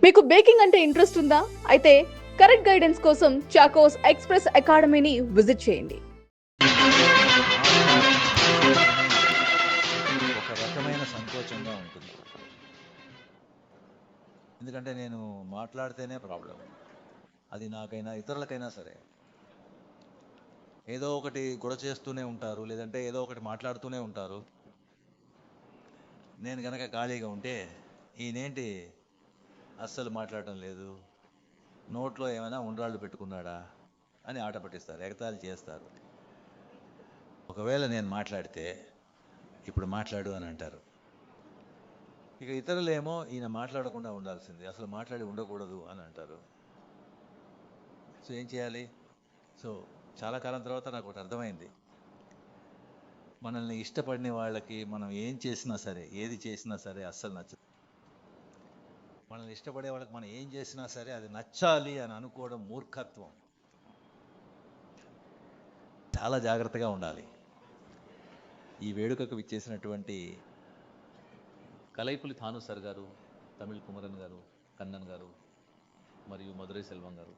మీకు బేకింగ్ అంటే ఇంట్రెస్ట్ ఉందా? అయితే కరెక్ట్ గైడెన్స్ కోసం చాకోస్ ఎక్స్‌ప్రెస్ అకాడమీని విజిట్ చేయండి. ఒక రకమైన సంకోచంగా ఉంటుంది. ఎందుకంటే నేను మాట్లాడితేనే ప్రాబ్లం. అది నాకైనా ఇతరులకైనా సరే. ఏదో ఒకటి గొడవ చేస్తూనే ఉంటారు, లేదంటే ఏదో ఒకటి మాట్లాడుతూనే ఉంటారు. నేను గనక ఖాళీగా ఉంటే ఈయనేంటి అస్సలు మాట్లాడటం లేదు, నోట్లో ఏమైనా ఉండ్రాళ్ళు పెట్టుకున్నాడా అని ఆట పట్టిస్తారు, ఎగతాళి చేస్తారు. ఒకవేళ నేను మాట్లాడితే ఇప్పుడు మాట్లాడు అని అంటారు. ఇక ఇతరులేమో ఈయన మాట్లాడకుండా ఉండాల్సింది, అసలు మాట్లాడి ఉండకూడదు అని అంటారు. సో ఏం చేయాలి? సో చాలా కాలం తర్వాత నాకు ఒకటి అర్థమైంది. మనల్ని ఇష్టపడిన వాళ్ళకి మనం ఏం చేసినా సరే, ఏది చేసినా సరే అస్సలు నచ్చదు. మనల్ని ఇష్టపడే వాళ్ళకి మనం ఏం చేసినా సరే అది నచ్చాలి అని అనుకోవడం మూర్ఖత్వం. చాలా జాగ్రత్తగా ఉండాలి. ఈ వేడుకకు విచ్చేసినటువంటి కలైపులి థాను సార్ గారు, తమిళ్ కుమరన్ గారు, కన్నన్ గారు మరియు మధురై సెల్వం గారు,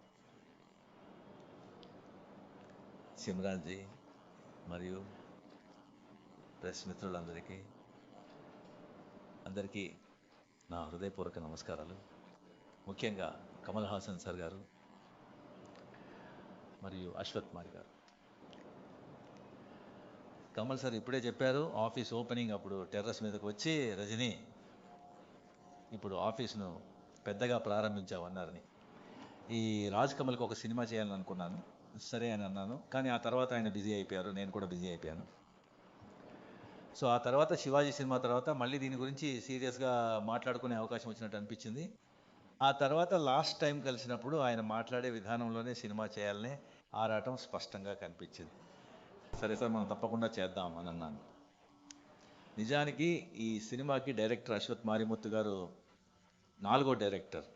సిమ్రాన్జీ మరియు ప్రెస్ మిత్రులందరికీ నా హృదయపూర్వక నమస్కారాలు. ముఖ్యంగా కమల్ హాసన్ సార్ గారు మరియు అశ్వత్ మారి గారు. కమల్ సార్ ఇప్పుడే చెప్పారు, ఆఫీస్ ఓపెనింగ్ అప్పుడు టెర్రస్ మీదకి వచ్చి, రజనీ ఇప్పుడు ఆఫీస్ను పెద్దగా ప్రారంభించామన్నారని. ఈ రాజ్ కమల్కి ఒక సినిమా చేయాలని అనుకున్నాను, సరే అని అన్నాను. కానీ ఆ తర్వాత ఆయన బిజీ అయిపోయారు, నేను కూడా బిజీ అయిపోయాను. సో ఆ తర్వాత శివాజీ సినిమా తర్వాత మళ్ళీ దీని గురించి సీరియస్గా మాట్లాడుకునే అవకాశం వచ్చినట్టు అనిపించింది. ఆ తర్వాత లాస్ట్ టైం కలిసినప్పుడు ఆయన మాట్లాడే విధానంలోనే సినిమా చేయాలనే ఆరాటం స్పష్టంగా కనిపించింది. సరే సార్, మనం తప్పకుండా చేద్దాం అని అన్నాను. నిజానికి ఈ సినిమాకి డైరెక్టర్ అశ్వత్ మారిముత్తు గారు 4వ డైరెక్టర్.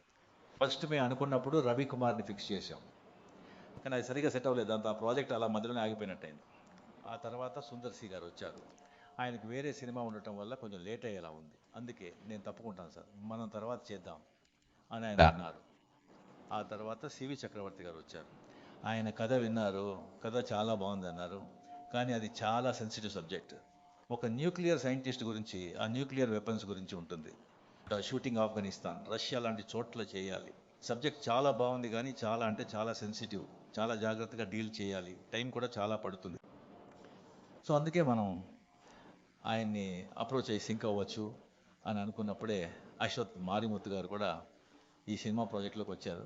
ఫస్ట్ మేము అనుకున్నప్పుడు రవికుమార్ని ఫిక్స్ చేసాం, కానీ అది సరిగా సెట్ అవ్వలేదు. దాంతో ఆ ప్రాజెక్ట్ అలా మధ్యలోనే ఆగిపోయినట్టయింది. ఆ తర్వాత సుందర్ సి గారు వచ్చారు. ఆయనకు వేరే సినిమా ఉండటం వల్ల కొంచెం లేట్ అయ్యేలా ఉంది. అందుకే నేను తప్పుకుంటాను సార్, మనం తర్వాత చేద్దాం అని ఆయన అన్నారు. ఆ తర్వాత సివి చక్రవర్తి గారు వచ్చారు. ఆయన కథ విన్నారు, కథ చాలా బాగుంది అన్నారు. కానీ అది చాలా సెన్సిటివ్ సబ్జెక్ట్. ఒక న్యూక్లియర్ సైంటిస్ట్ గురించి, ఆ న్యూక్లియర్ వెపన్స్ గురించి ఉంటుంది. షూటింగ్ ఆఫ్ఘనిస్తాన్, రష్యా లాంటి చోట్ల చేయాలి. సబ్జెక్ట్ చాలా బాగుంది, కానీ చాలా అంటే చాలా సెన్సిటివ్, చాలా జాగ్రత్తగా డీల్ చేయాలి, టైం కూడా చాలా పడుతుంది. సో అందుకే మనం ఆయన్ని అప్రోచ్ అయ్యి సింక్ అవ్వచ్చు అని అనుకున్నప్పుడే అశ్వత్ మారిముత్తు గారు కూడా ఈ సినిమా ప్రాజెక్ట్లోకి వచ్చారు.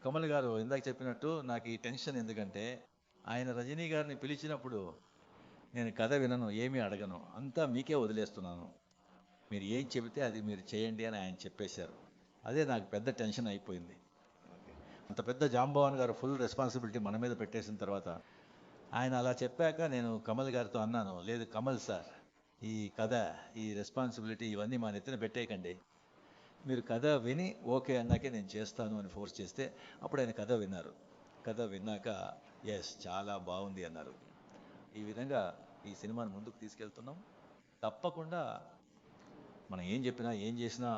కమల్ గారు ఇందాక చెప్పినట్టు నాకు ఈ టెన్షన్ ఎందుకంటే, ఆయన రజనీ గారిని పిలిచినప్పుడు నేను కథ వినను, ఏమీ అడగను, అంతా మీకే వదిలేస్తున్నాను, మీరు ఏం చెబితే అది మీరు చేయండి అని ఆయన చెప్పేశారు. అదే నాకు పెద్ద టెన్షన్ అయిపోయింది. అంత పెద్ద జాంబవాన్ గారు ఫుల్ రెస్పాన్సిబిలిటీ మన మీద పెట్టేసిన తర్వాత ఆయన అలా చెప్పాక నేను కమల్ గారితో అన్నాను, లేదు కమల్ సార్, ఈ కథ, ఈ రెస్పాన్సిబిలిటీ ఇవన్నీ మా నెత్తిన పెట్టేయకండి, మీరు కథ విని ఓకే అన్నాకే నేను చేస్తాను అని ఫోర్స్ చేస్తే అప్పుడు ఆయన కథ విన్నారు. కథ విన్నాక ఎస్ చాలా బాగుంది అన్నారు. ఈ విధంగా ఈ సినిమాను ముందుకు తీసుకెళ్తున్నాం. తప్పకుండా మనం ఏం చెప్పినా ఏం చేసినా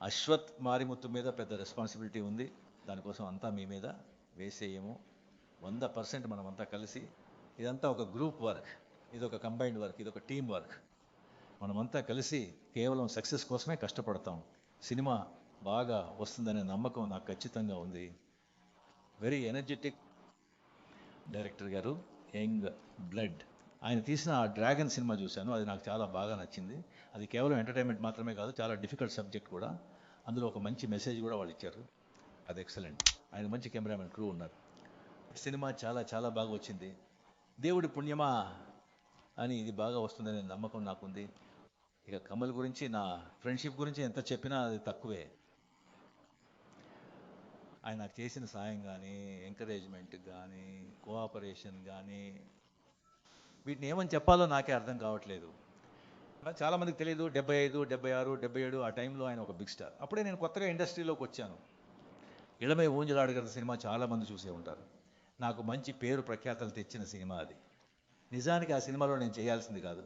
అశ్వత్ మారిముత్తు మీద పెద్ద రెస్పాన్సిబిలిటీ ఉంది. దానికోసం అంతా మీ మీద వేసేయము. 100% మనమంతా కలిసి, ఇదంతా ఒక గ్రూప్ వర్క్, ఇది ఒక కంబైన్డ్ వర్క్, ఇది ఒక టీం వర్క్. మనమంతా కలిసి కేవలం సక్సెస్ కోసమే కష్టపడతాం. సినిమా బాగా వస్తుందనే నమ్మకం నాకు ఖచ్చితంగా ఉంది. వెరీ ఎనర్జెటిక్ డైరెక్టర్ గారు, యంగ్ బ్లడ్. ఆయన తీసిన ఆ డ్రాగన్ సినిమా చూశాను, అది నాకు చాలా బాగా నచ్చింది. అది కేవలం ఎంటర్టైన్మెంట్ మాత్రమే కాదు, చాలా డిఫికల్ట్ సబ్జెక్ట్ కూడా. అందులో ఒక మంచి మెసేజ్ కూడా వాళ్ళు ఇచ్చారు, అది ఎక్సలెంట్. ఆయన మంచి కెమెరామెన్, క్రూ ఉన్నారు. సినిమా చాలా చాలా బాగా వచ్చింది. దేవుడి పుణ్యమా అని ఇది బాగా వస్తుందనే నమ్మకం నాకుంది. ఇక కమల్ గురించి, నా ఫ్రెండ్షిప్ గురించి ఎంత చెప్పినా అది తక్కువే. ఆయన నాకు చేసిన సాయం కానీ, ఎంకరేజ్మెంట్ కానీ, కోఆపరేషన్ కానీ, వీటిని ఏమని చెప్పాలో నాకే అర్థం కావట్లేదు. చాలామందికి తెలియదు, 75, 76, 77 ఆ టైంలో ఆయన ఒక బిగ్ స్టార్. అప్పుడే నేను కొత్తగా ఇండస్ట్రీలోకి వచ్చాను. ఇళమై ఊంజలాడగల సినిమా చాలామంది చూసే ఉంటారు. నాకు మంచి పేరు ప్రఖ్యాతలు తెచ్చిన సినిమా అది. నిజానికి ఆ సినిమాలో నేను చేయాల్సింది కాదు,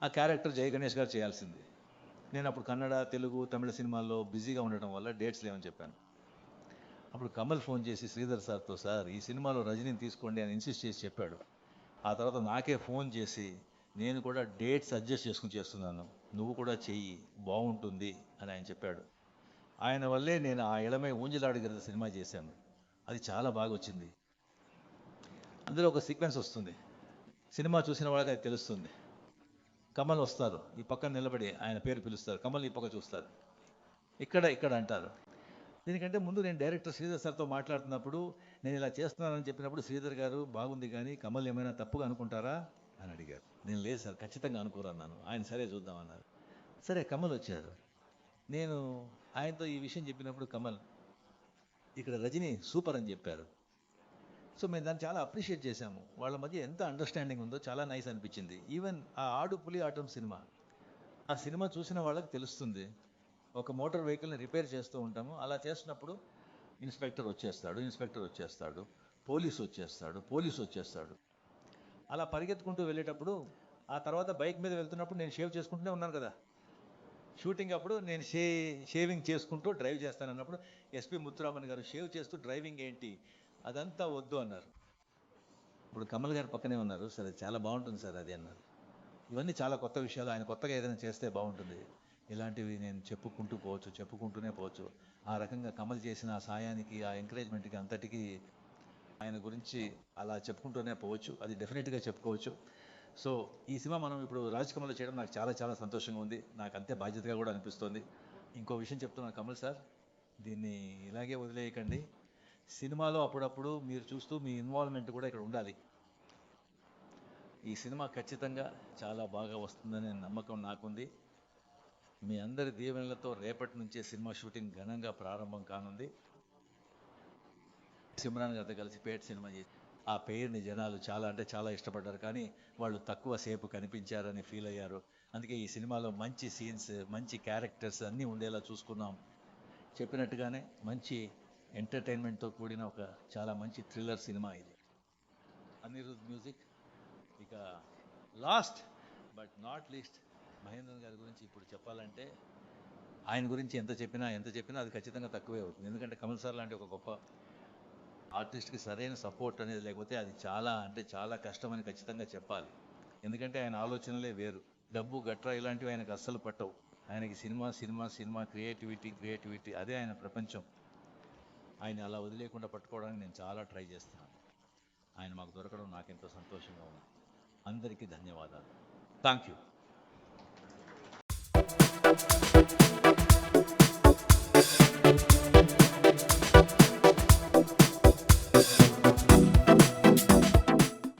ఆ క్యారెక్టర్ జయ గణేష్ గారు చేయాల్సింది. నేను అప్పుడు కన్నడ, తెలుగు, తమిళ సినిమాల్లో బిజీగా ఉండటం వల్ల డేట్స్ లేవని చెప్పాను. అప్పుడు కమల్ ఫోన్ చేసి శ్రీధర్ సార్తో, సార్ ఈ సినిమాలో రజనీని తీసుకోండి అని ఇన్సిస్ట్ చేసి చెప్పాడు. ఆ తర్వాత నాకే ఫోన్ చేసి, నేను కూడా డేట్స్ అడ్జస్ట్ చేసుకుని చేస్తున్నాను, నువ్వు కూడా చెయ్యి, బాగుంటుంది అని ఆయన చెప్పాడు. ఆయన వల్లే నేను ఆ ఇళమై ఊంజలాడుగిరి సినిమా చేశాను. అది చాలా బాగా వచ్చింది. అందులో ఒక సీక్వెన్స్ వస్తుంది, సినిమా చూసిన వాళ్ళకి అది తెలుస్తుంది. కమల్ వస్తారు, ఈ పక్కన నిలబడి ఆయన పేరు పిలుస్తారు, కమల్ ఈ పక్క చూస్తారు, ఇక్కడ ఇక్కడ అంటారు. దీనికంటే ముందు నేను డైరెక్టర్ శ్రీధర్ సార్తో మాట్లాడుతున్నప్పుడు నేను ఇలా చేస్తున్నానని చెప్పినప్పుడు శ్రీధర్ గారు, బాగుంది కానీ కమల్ ఏమైనా తప్పుగా అనుకుంటారా అని అడిగారు. నేను లేదు సార్, ఖచ్చితంగా అనుకోరన్నాను. ఆయన సరే చూద్దామన్నారు. సరే కమల్ వచ్చారు. నేను ఆయనతో ఈ విషయం చెప్పినప్పుడు కమల్ ఇక్కడ రజనీ సూపర్ అని చెప్పారు. సో మేము దాన్ని చాలా అప్రిషియేట్ చేశాము. వాళ్ళ మధ్య ఎంత అండర్స్టాండింగ్ ఉందో చాలా నైస్ అనిపించింది. ఈవెన్ ఆ ఆడు పులి ఆటం సినిమా, ఆ సినిమా చూసిన వాళ్ళకి తెలుస్తుంది. ఒక మోటార్ వెహికల్ని రిపేర్ చేస్తూ ఉంటాము, అలా చేస్తున్నప్పుడు ఇన్స్పెక్టర్ వచ్చేస్తాడు, పోలీసు వచ్చేస్తాడు. అలా పరిగెత్తుకుంటూ వెళ్ళేటప్పుడు, ఆ తర్వాత బైక్ మీద వెళ్తున్నప్పుడు నేను షేవ్ చేసుకుంటూనే ఉన్నాను కదా, షూటింగ్ అప్పుడు నేను షేవింగ్ చేసుకుంటూ డ్రైవ్ చేస్తానన్నప్పుడు ఎస్పి ముత్తురామన్ గారు షేవ్ చేస్తూ డ్రైవింగ్ ఏంటి, అదంతా వద్దు అన్నారు. ఇప్పుడు కమల్ గారు పక్కనే ఉన్నారు, సరే చాలా బాగుంటుంది సార్ అది అన్నారు. ఇవన్నీ చాలా కొత్త విషయాలు, ఆయన కొత్తగా ఏదైనా చేస్తే బాగుంటుంది. ఇలాంటివి నేను చెప్పుకుంటూనే పోవచ్చు. ఆ రకంగా కమల్ చేసిన ఆ సాయానికి, ఆ ఎంకరేజ్మెంట్కి అంతటికీ ఆయన గురించి అలా చెప్పుకుంటూనే పోవచ్చు. అది డెఫినెట్గా చెప్పుకోవచ్చు. సో ఈ సినిమా మనం ఇప్పుడు రాజ్ కమల్లో చేయడం నాకు చాలా చాలా సంతోషంగా ఉంది. నాకు అంతే బాధ్యతగా కూడా అనిపిస్తోంది. ఇంకో విషయం చెప్తున్నాను కమల్ సార్, దీన్ని ఇలాగే వదిలేయకండి. సినిమాలో అప్పుడప్పుడు మీరు చూస్తూ మీ ఇన్వాల్వ్మెంట్ కూడా ఇక్కడ ఉండాలి. ఈ సినిమా ఖచ్చితంగా చాలా బాగా వస్తుందనే నమ్మకం నాకుంది. మీ అందరి దీవెనలతో రేపటి నుంచే సినిమా షూటింగ్ ఘనంగా ప్రారంభం కానుంది. సిమ్రాన్ గారితో కలిసి పేట్ సినిమా చేసి ఆ పేరుని జనాలు చాలా అంటే చాలా ఇష్టపడ్డారు, కానీ వాళ్ళు తక్కువ సేపు కనిపించారని ఫీల్ అయ్యారు. అందుకే ఈ సినిమాలో మంచి సీన్స్, మంచి క్యారెక్టర్స్ అన్నీ ఉండేలా చూసుకున్నాం. చెప్పినట్టుగానే మంచి ఎంటర్టైన్మెంట్తో కూడిన ఒక చాలా మంచి థ్రిల్లర్ సినిమా ఇది. అనిరుద్ మ్యూజిక్. ఇక last but not least Mahendran గారి గురించి ఇప్పుడు చెప్పాలంటే, ఆయన గురించి ఎంత చెప్పినా అది ఖచ్చితంగా తక్కువే అవుతుంది. ఎందుకంటే కమల్ సార్ లాంటి ఒక గొప్ప ఆర్టిస్ట్కి సరైన సపోర్ట్ అనేది లేకపోతే అది చాలా అంటే చాలా కష్టమని ఖచ్చితంగా చెప్పాలి. ఎందుకంటే ఆయన ఆలోచనలే వేరు. డబ్బు గట్రా ఇలాంటివి ఆయనకు అస్సలు పట్టవు. ఆయనకి సినిమా క్రియేటివిటీ అదే ఆయన ప్రపంచం. ఆయన అలా వదిలేకుండా పట్టుకోవడానికి నేను చాలా ట్రై చేస్తున్నాను. ఆయన మాకు దొరకడం నాకెంతో సంతోషంగా ఉంది. అందరికీ ధన్యవాదాలు. Thank you.